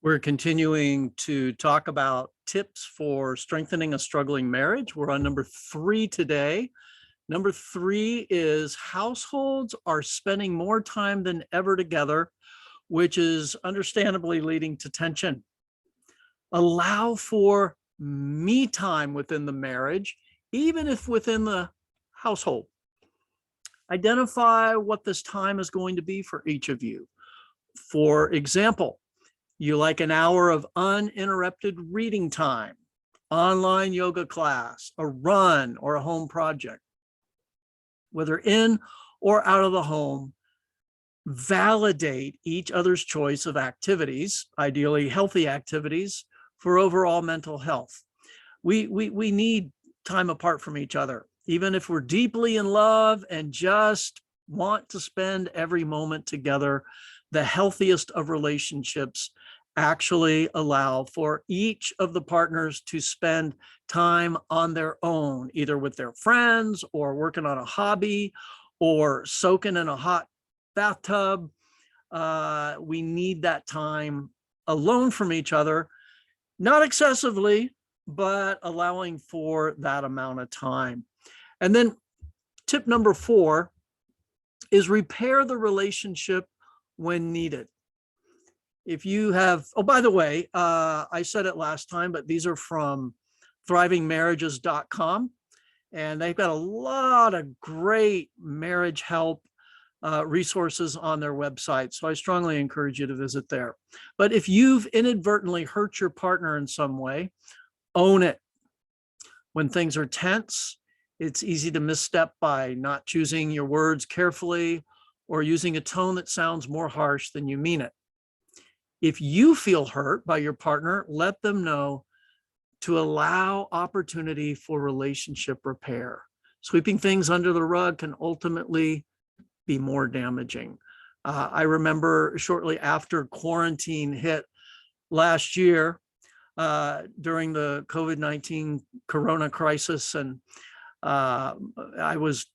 We're continuing to talk about tips for strengthening a struggling marriage. We're on number 3 today. Number 3 is households are spending more time than ever together, which is understandably leading to tension. Allow for me time within the marriage, even if within the household. Identify what this time is going to be for each of you. For example, you like an hour of uninterrupted reading time, online yoga class, a run, or a home project. Whether in or out of the home, validate each other's choice of activities, ideally healthy activities, for overall mental health. We need time apart from each other, even if we're deeply in love and just want to spend every moment together. The healthiest of relationships actually allow for each of the partners to spend time on their own, either with their friends or working on a hobby or soaking in a hot bathtub. We need that time alone from each other, not excessively, but allowing for that amount of time. And then tip number 4 is repair the relationship when needed. If you have, oh, by the way, I said it last time, but these are from thrivingmarriages.com, and they've got a lot of great marriage help resources on their website. So I strongly encourage you to visit there. But if you've inadvertently hurt your partner in some way, own it. When things are tense, it's easy to misstep by not choosing your words carefully or using a tone that sounds more harsh than you mean it. If you feel hurt by your partner, let them know to allow opportunity for relationship repair. Sweeping things under the rug can ultimately be more damaging. I remember shortly after quarantine hit last year, during the COVID-19 corona crisis, and I was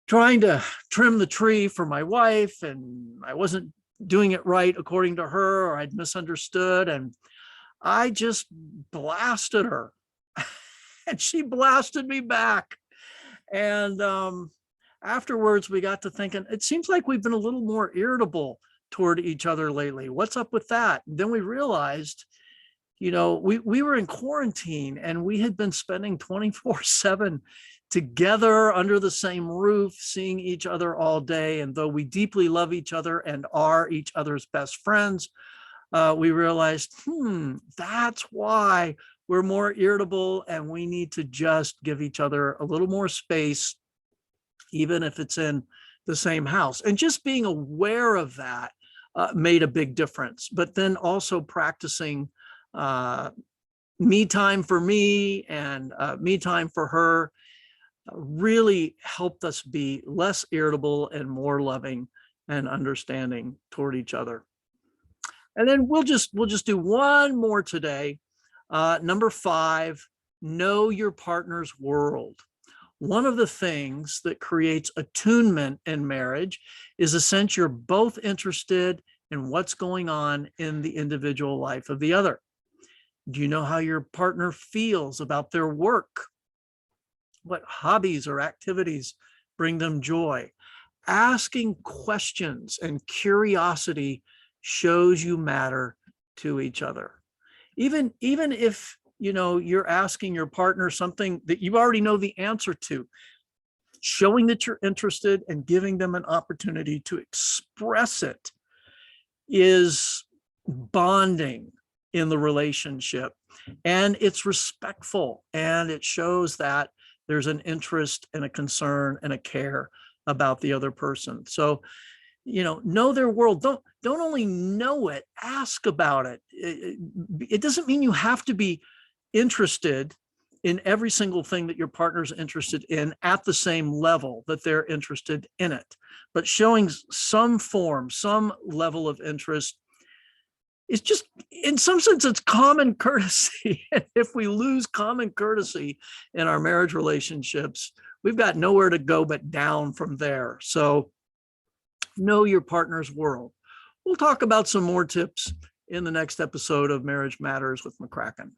trying to trim the tree for my wife, and I wasn't doing it right according to her, or I'd misunderstood, and I just blasted her and she blasted me back. And afterwards we got to thinking, it seems like we've been a little more irritable toward each other lately. What's up with that? And then we realized, we were in quarantine and we had been spending 24/7 together under the same roof, seeing each other all day. And though we deeply love each other and are each other's best friends, we realized, that's why we're more irritable, and we need to just give each other a little more space, even if it's in the same house. And just being aware of that made a big difference. But then also practicing me time for me and me time for her really helped us be less irritable and more loving and understanding toward each other. And then we'll just do one more today. Number 5, know your partner's world. One of the things that creates attunement in marriage is a sense you're both interested in what's going on in the individual life of the other. Do you know how your partner feels about their work? What hobbies or activities bring them joy? Asking questions and curiosity shows you matter to each other. Even if you're asking your partner something that you already know the answer to, showing that you're interested and giving them an opportunity to express it is bonding in the relationship, and it's respectful, and it shows that there's an interest and a concern and a care about the other person. So, know their world. Don't only know it, ask about it. It doesn't mean you have to be interested in every single thing that your partner's interested in at the same level that they're interested in it. But showing some form, some level of interest is just, in some sense, it's common courtesy. And if we lose common courtesy in our marriage relationships, we've got nowhere to go but down from there. So know your partner's world. We'll talk about some more tips in the next episode of Marriage Matters with McCracken.